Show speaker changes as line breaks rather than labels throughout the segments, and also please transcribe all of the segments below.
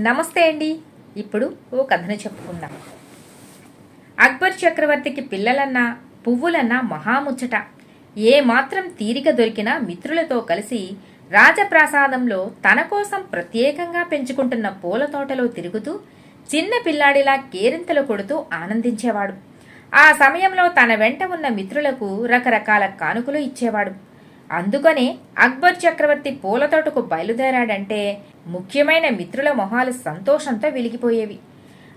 నమస్తే అండి. ఇప్పుడు ఓ కథను చెప్పుకుందాం. అక్బర్ చక్రవర్తికి పిల్లలన్నా పువ్వులన్నా మహాముచ్చట. ఏమాత్రం తీరిక దొరికినా మిత్రులతో కలిసి రాజప్రాసాదంలో తన కోసం ప్రత్యేకంగా పెంచుకుంటున్న పూల తోటలో తిరుగుతూ చిన్న పిల్లాడిలా కేరింతలు కొడుతూ ఆనందించేవాడు. ఆ సమయంలో తన వెంట ఉన్న మిత్రులకు రకరకాల కానుకలు ఇచ్చేవాడు. అందుకనే అక్బర్ చక్రవర్తి పూలతోటకు బయలుదేరాడంటే ముఖ్యమైన మిత్రుల మొహాలు సంతోషంతో వెలిగిపోయేవి.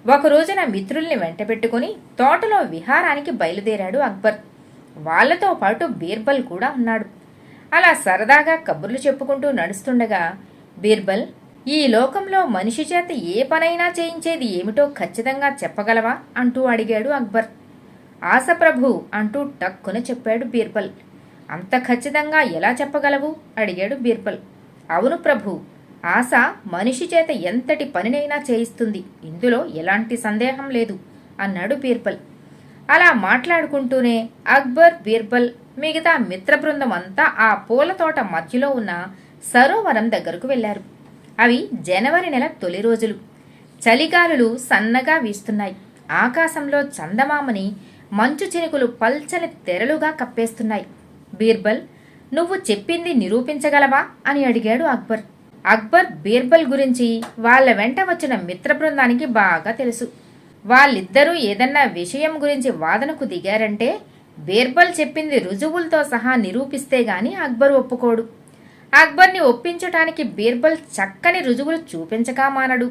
ఒక రోజున మిత్రుల్ని వెంటబెట్టుకుని తోటలో విహారానికి బయలుదేరాడు అక్బర్. వాళ్లతో పాటు బీర్బల్ కూడా ఉన్నాడు. అలా సరదాగా కబుర్లు చెప్పుకుంటూ నడుస్తుండగా, బీర్బల్, ఈ లోకంలో మనిషి చేత ఏ పనైనా చేయించేది ఏమిటో ఖచ్చితంగా చెప్పగలవా అంటూ అడిగాడు అక్బర్. ఆశ ప్రభు అంటూ టక్కున చెప్పాడు బీర్బల్. అంత ఖచ్చితంగా ఎలా చెప్పగలవు అడిగాడు బీర్బల్. అవును ప్రభు, ఆశ మనిషి చేత ఎంతటి పనినైనా చేయిస్తుంది, ఇందులో ఎలాంటి సందేహం లేదు అన్నాడు బీర్బల్. అలా మాట్లాడుకుంటూనే అక్బర్, బీర్బల్ మిగతా మిత్ర బృందం అంతా ఆ పూల తోట మధ్యలో ఉన్న సరోవరం దగ్గరకు వెళ్లారు. అవి జనవరి నెల తొలి రోజులు. చలిగాలులు సన్నగా వీస్తున్నాయి. ఆకాశంలో చందమామని మంచు చినుకులు పల్చని తెరలుగా కప్పేస్తున్నాయి. బీర్బల్, నువ్వు చెప్పింది నిరూపించగలవా అని అడిగాడు అక్బర్. అక్బర్ బీర్బల్ గురించి వాళ్ల వెంట వచ్చిన మిత్ర బృందానికి బాగా తెలుసు. వాళ్ళిద్దరూ ఏదన్నా విషయం గురించి వాదనకు దిగారంటే బీర్బల్ చెప్పింది రుజువులతో సహా నిరూపిస్తే గాని అక్బర్ ఒప్పుకోడు. అక్బర్ని ఒప్పించటానికి బీర్బల్ చక్కని రుజువులు చూపించగా మానడు.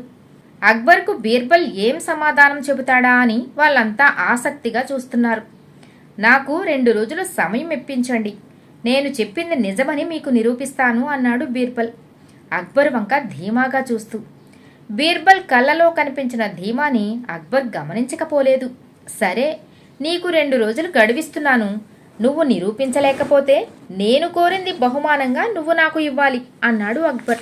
అక్బర్కు బీర్బల్ ఏం సమాధానం చెబుతాడా అని వాళ్ళంతా ఆసక్తిగా చూస్తున్నారు. నాకు 2 రోజులు సమయం ఇప్పించండి, నేను చెప్పింది నిజమని మీకు నిరూపిస్తాను అన్నాడు బీర్బల్ అక్బర్ వంక ధీమాగా చూస్తూ. బీర్బల్ కళ్ళలో కనిపించిన ధీమాని అక్బర్ గమనించకపోలేదు. సరే, నీకు 2 రోజులు గడువిస్తున్నాను. నువ్వు నిరూపించలేకపోతే నేను కోరింది బహుమానంగా నువ్వు నాకు ఇవ్వాలి అన్నాడు అక్బర్.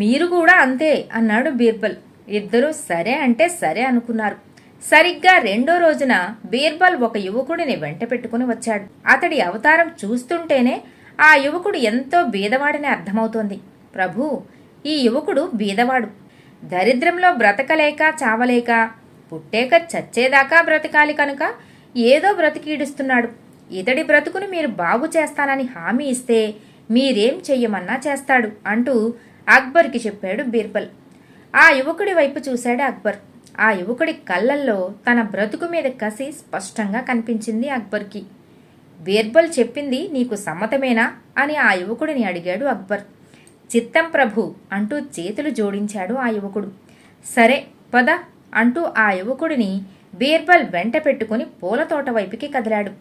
మీరు కూడా అంతే అన్నాడు బీర్బల్. ఇద్దరూ సరే అంటే సరే అనుకున్నారు. సరిగ్గా 2వ రోజున బీర్బల్ ఒక యువకుడిని వెంట పెట్టుకుని వచ్చాడు. అతడి అవతారం చూస్తుంటేనే ఆ యువకుడు ఎంతో బీదవాడని అర్థమవుతోంది. ప్రభూ, ఈ యువకుడు బీదవాడు. దరిద్రంలో బ్రతకలేక చావలేక పుట్టేక చచ్చేదాకా బ్రతకాలి కనుక ఏదో బ్రతికీడుస్తున్నాడు. ఇతడి బ్రతుకును మీరు బాగు చేస్తానని హామీ ఇస్తే మీరేం చెయ్యమన్నా చేస్తాడు అంటూ అక్బర్కి చెప్పాడు బీర్బల్. ఆ యువకుడి వైపు చూశాడు అక్బర్. ఆ యువకుడి కళ్ళల్లో తన బ్రతుకు మీద కసి స్పష్టంగా కనిపించింది అక్బర్కి. బీర్బల్ చెప్పింది నీకు సమ్మతమేనా అని ఆ యువకుడిని అడిగాడు అక్బర్. చిత్తం ప్రభు అంటూ చేతులు జోడించాడు ఆ యువకుడు. సరే పద అంటూ ఆ యువకుడిని బీర్బల్ వెంట పెట్టుకుని పూల తోట వైపుకి కదిలాడు.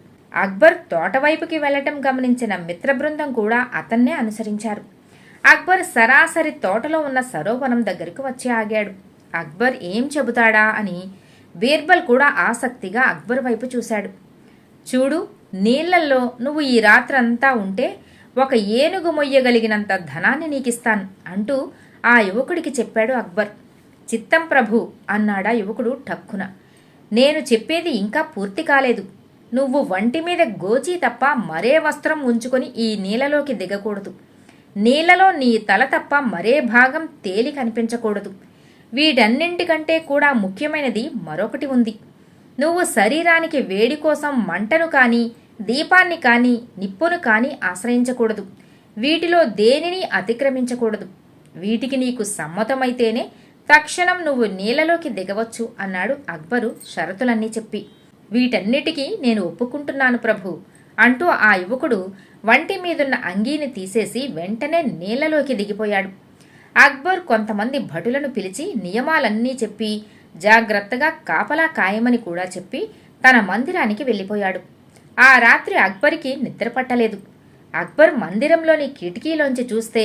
అక్బర్ తోటవైపుకి వెళ్లటం గమనించిన మిత్రబృందం కూడా అతన్నే అనుసరించారు. అక్బర్ సరాసరి తోటలో ఉన్న సరోవరం దగ్గరకు వచ్చి ఆగాడు. అక్బర్ ఏం చెబుతాడా అని బీర్బల్ కూడా ఆసక్తిగా అక్బర్ వైపు చూశాడు. చూడు, నీళ్లల్లో నువ్వు ఈ రాత్రంతా ఉంటే ఒక ఏనుగు మొయ్యగలిగినంత ధనాన్ని నీకిస్తాను అంటూ ఆ యువకుడికి చెప్పాడు అక్బర్. చిత్తం ప్రభు అన్నాడా యువకుడు టక్కున. నేను చెప్పేది ఇంకా పూర్తి కాలేదు. నువ్వు వంటి మీద గోచీ తప్ప మరే వస్త్రం ఉంచుకొని ఈ నీళ్ళలోకి దిగకూడదు. నీళ్లలో నీ తల తప్ప మరే భాగం తేలి కనిపించకూడదు. వీటన్నింటికంటే కూడా ముఖ్యమైనది మరొకటి ఉంది. నువ్వు శరీరానికి వేడి కోసం మంటను కానీ, దీపాన్ని కానీ, నిప్పును కానీ ఆశ్రయించకూడదు. వీటిలో దేనిని అతిక్రమించకూడదు. వీటికి నీకు సమ్మతమైతేనే తక్షణం నువ్వు నీళ్లలోకి దిగవచ్చు అన్నాడు అక్బరు షరతులన్నీ చెప్పి. వీటన్నిటికీ నేను ఒప్పుకుంటున్నాను ప్రభు అంటూ ఆ యువకుడు వంటి మీదున్న అంగీని తీసేసి వెంటనే నీళ్లలోకి దిగిపోయాడు. అక్బర్ కొంతమంది భటులను పిలిచి నియమాలన్నీ చెప్పి జాగ్రత్తగా కాపలా కాయమని కూడా చెప్పి తన మందిరానికి వెళ్ళిపోయాడు. ఆ రాత్రి అక్బర్కి నిద్ర పట్టలేదు. అక్బర్ మందిరంలోని కిటికీలోంచి చూస్తే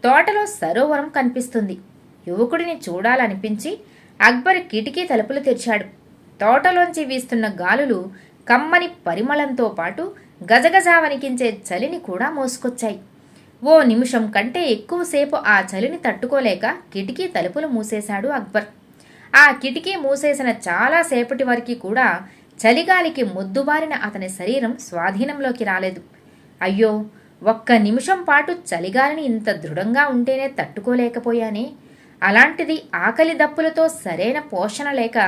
తోటలో సరోవరం కనిపిస్తుంది. యువకుడిని చూడాలనిపించి అక్బర్ కిటికీ తలుపులు తెరిచాడు. తోటలోంచి వీస్తున్న గాలులు కమ్మని పరిమళంతో పాటు గజగజా వణికించే చలిని కూడా మోసుకొచ్చాయి. ఓ నిమిషం కంటే ఎక్కువసేపు ఆ చలిని తట్టుకోలేక కిటికీ తలుపులు మూసేశాడు అక్బర్. ఆ కిటికీ మూసేసిన చాలాసేపటి వరకు కూడా చలిగాలికి మొద్దుబారిన అతని శరీరం స్వాధీనంలోకి రాలేదు. అయ్యో, ఒక్క నిమిషం పాటు చలిగాలిని ఇంత దృఢంగా ఉంటేనే తట్టుకోలేకపోయానే. అలాంటిది ఆకలి దప్పులతో సరైన పోషణ లేక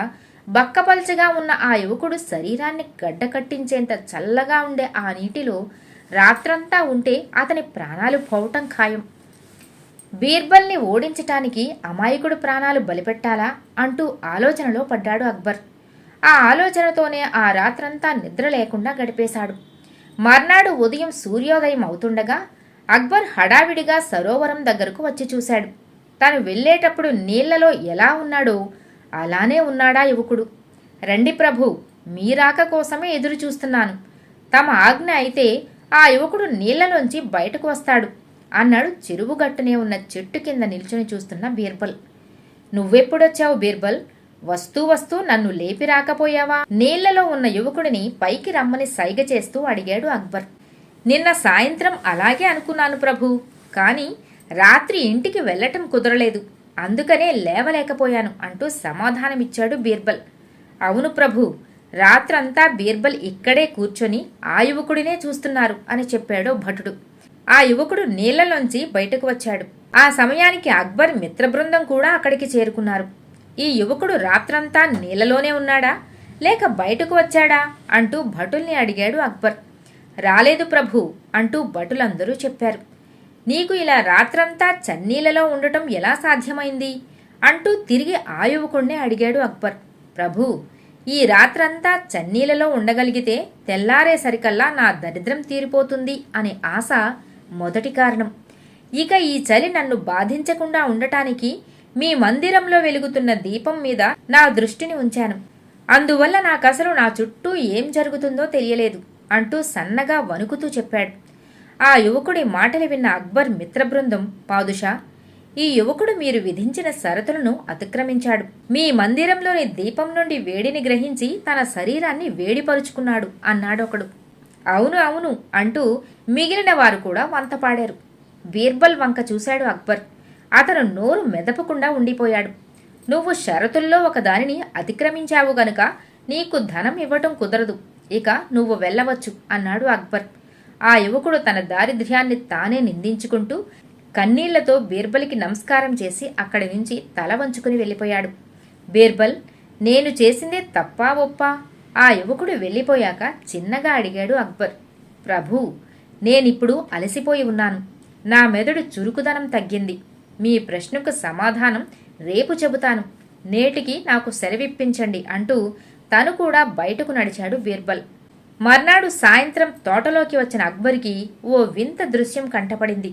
బక్కపల్చగా ఉన్న ఆ యువకుడు శరీరాన్ని గడ్డకట్టించేంత చల్లగా ఉండే ఆ నీటిలో రాత్రంతా ఉంటే అతని ప్రాణాలు పోవటం ఖాయం. బీర్బల్ని ఓడించటానికి అమాయకుడు ప్రాణాలు బలిపెట్టాలా అంటూ ఆలోచనలో పడ్డాడు అక్బర్. ఆ ఆలోచనతోనే ఆ రాత్రంతా నిద్ర లేకుండా గడిపేశాడు. మర్నాడు ఉదయం సూర్యోదయం అవుతుండగా అక్బర్ హడావిడిగా సరోవరం దగ్గరకు వచ్చి చూశాడు. తను వెళ్ళేటప్పుడు నీళ్లలో ఎలా ఉన్నాడో అలానే ఉన్నాడా యువకుడు. రండి ప్రభు, మీ రాక కోసమే ఎదురు చూస్తున్నాను. తమ ఆజ్ఞ అయితే ఆ యువకుడు నీళ్లలోంచి బయటకు వస్తాడు అన్నాడు చెరువు గట్టునే ఉన్న చెట్టు కింద నిల్చుని చూస్తున్న బీర్బల్. నువ్వెప్పుడొచ్చావు బీర్బల్? వస్తూ వస్తూ నన్ను లేపి రాకపోయావా? నీళ్లలో ఉన్న యువకుడిని పైకి రమ్మని సైగ చేస్తూ అడిగాడు అక్బర్. నిన్న సాయంత్రం అలాగే అనుకున్నాను ప్రభు, కాని రాత్రి ఇంటికి వెళ్లటం కుదరలేదు, అందుకనే లేవలేకపోయాను అంటూ సమాధానమిచ్చాడు బీర్బల్. అవును ప్రభు, రాత్రంతా బీర్బల్ ఇక్కడే కూర్చొని ఆ యువకుడినే చూస్తున్నారు అని చెప్పాడు భటుడు. ఆ యువకుడు నీళ్లలోంచి బయటకు వచ్చాడు. ఆ సమయానికి అక్బర్ మిత్రబృందం కూడా అక్కడికి చేరుకున్నారు. ఈ యువకుడు రాత్రంతా నీళ్లలోనే ఉన్నాడా లేక బయటకు వచ్చాడా అంటూ భటుల్ని అడిగాడు అక్బర్. రాలేదు ప్రభు అంటూ భటులందరూ చెప్పారు. నీకు ఇలా రాత్రంతా చన్నీళ్లలో ఉండటం ఎలా సాధ్యమైంది అంటూ తిరిగి ఆ యువకుడినే అడిగాడు అక్బర్. ప్రభు, ఈ రాత్రంతా చన్నీళ్లలో ఉండగలిగితే తెల్లారేసరికల్లా నా దరిద్రం తీరిపోతుంది అనే ఆశ మొదటి కారణం. ఇక ఈ చలి నన్ను బాధించకుండా ఉండటానికి మీ మందిరంలో వెలుగుతున్న దీపం మీద నా దృష్టిని ఉంచాను. అందువల్ల నాకసలు నా చుట్టూ ఏం జరుగుతుందో తెలియలేదు అంటూ సన్నగా వణుకుతూ చెప్పాడు. ఆ యువకుడి మాటలు విన్న అక్బర్ మిత్రబృందం, పాదుషా, ఈ యువకుడు మీరు విధించిన షరతులను అతిక్రమించాడు. మీ మందిరంలోని దీపం నుండి వేడిని గ్రహించి తన శరీరాన్ని వేడిపరుచుకున్నాడు అన్నాడొకడు. అవును అవును అంటూ మిగిలిన వారు కూడా వంతపాడారు. బీర్బల్ వంక చూశాడు అక్బర్. అతను నోరు మెదపకుండా ఉండిపోయాడు. నువ్వు షరతుల్లో ఒకదానిని అతిక్రమించావు గనుక నీకు ధనం ఇవ్వటం కుదరదు, ఇక నువ్వు వెళ్ళవచ్చు అన్నాడు అక్బర్. ఆ యువకుడు తన దారిద్ర్యాన్ని తానే నిందించుకుంటూ కన్నీళ్లతో బీర్బల్కి నమస్కారం చేసి అక్కడి నుంచి తల వంచుకుని వెళ్ళిపోయాడు. బీర్బల్, నేను చేసిందే తప్పా ఒప్పా? ఆ యువకుడు వెళ్ళిపోయాక చిన్నగా అడిగాడు అక్బర్. ప్రభూ, నేనిప్పుడు అలసిపోయి ఉన్నాను. నా మెదడు చురుకుదనం తగ్గింది. మీ ప్రశ్నకు సమాధానం రేపు చెబుతాను. నేటికి నాకు సెలవిప్పించండి అంటూ తను కూడా బయటకు నడిచాడు బీర్బల్. మర్నాడు సాయంత్రం తోటలోకి వచ్చిన అక్బర్కి ఓ వింత దృశ్యం కంటపడింది.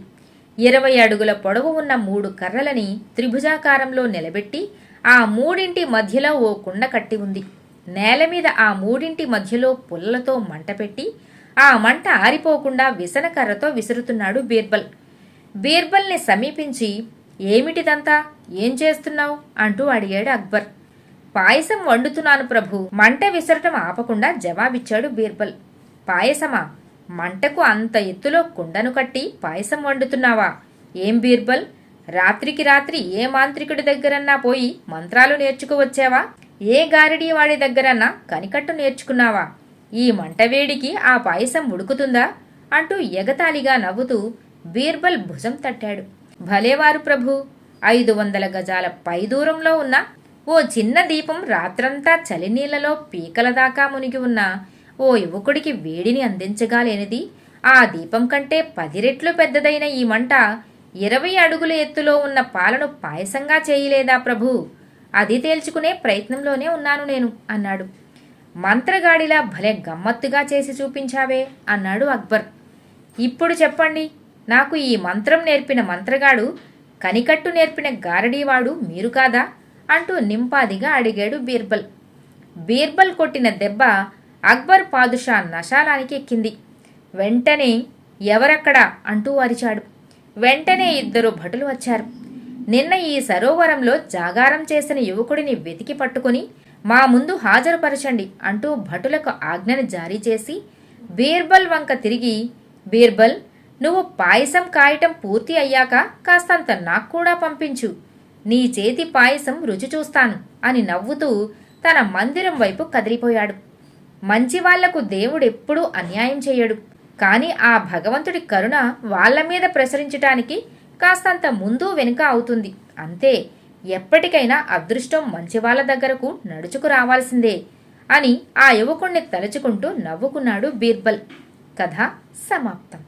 20 అడుగుల పొడవు ఉన్న 3 కర్రలని త్రిభుజాకారంలో నిలబెట్టి ఆ మూడింటి మధ్యలో ఓ కుండ కట్టి ఉంది. నేలమీద ఆ మూడింటి మధ్యలో పుల్లలతో మంట పెట్టి ఆ మంట ఆరిపోకుండా విసనకర్రతో విసురుతున్నాడు బీర్బల్. బీర్బల్ని సమీపించి, ఏమిటిదంతా, ఏం చేస్తున్నావు అంటూ అడిగాడు అక్బర్. పాయసం వండుతున్నాను ప్రభు, మంట విసరటం ఆపకుండా జవాబిచ్చాడు బీర్బల్. పాయసమా? మంటకు అంత ఎత్తులో కుండను కట్టి పాయసం వండుతున్నావా? ఏం బీర్బల్, రాత్రికి రాత్రి ఏ మాంత్రికుడి దగ్గరన్నా పోయి మంత్రాలు నేర్చుకువచ్చావా? ఏ గారిడీ వాడి దగ్గరన్నా కనికట్టు నేర్చుకున్నావా? ఈ మంట వేడికి ఆ పాయసం ఉడుకుతుందా అంటూ ఎగతాళిగా నవ్వుతూ బీర్బల్ భుజం తట్టాడు. భలేవారు ప్రభు, 500 గజాల పై దూరంలో ఉన్న ఓ చిన్న దీపం రాత్రంతా చలినీళ్లలో పీకల దాకా మునిగి ఉన్న ఓ యువకుడికి వేడిని అందించగాలేనిది ఆ దీపం కంటే 10 రెట్లు పెద్దదైన ఈ మంట 20 అడుగుల ఎత్తులో ఉన్న పాలను పాయసంగా చేయలేదా ప్రభు? అది తేల్చుకునే ప్రయత్నంలోనే ఉన్నాను నేను అన్నాడు. మంత్రగాడిలా భలే గమ్మత్తుగా చేసి చూపించావే అన్నాడు అక్బర్. ఇప్పుడు చెప్పండి, నాకు ఈ మంత్రం నేర్పిన మంత్రగాడు, కనికట్టు నేర్పిన గారడీవాడు మీరు కాదా అంటూ నింపాదిగా అడిగాడు బీర్బల్. బీర్బల్ కొట్టిన దెబ్బ అక్బర్ పాదుషా నశాలానికి ఎక్కింది. వెంటనే ఎవరక్కడా అంటూ అరిచాడు. వెంటనే 2 భటులు వచ్చారు. నిన్న ఈ సరోవరంలో జాగారం చేసిన యువకుడిని వెతికి పట్టుకుని మా ముందు హాజరుపరచండి అంటూ భటులకు ఆజ్ఞను జారీ చేసి బీర్బల్ వంక తిరిగి, బీర్బల్, నువ్వు పాయసం కాయటం పూర్తి అయ్యాక కాస్తంత నాకు కూడా పంపించు. నీ చేతి పాయసం రుచి చూస్తాను అని నవ్వుతూ తన మందిరం వైపు కదిలిపోయాడు. మంచివాళ్లకు దేవుడెప్పుడూ అన్యాయం చేయడు, కాని ఆ భగవంతుడి కరుణ వాళ్ల మీద ప్రసరించటానికి కాస్తంత ముందు వెనుక అవుతుంది, అంతే. ఎప్పటికైనా అదృష్టం మంచివాళ్ల దగ్గరకు నడుచుకు రావాల్సిందే అని ఆ యువకుణ్ణి తలుచుకుంటూ నవ్వుకున్నాడు బీర్బల్. కథ సమాప్తం.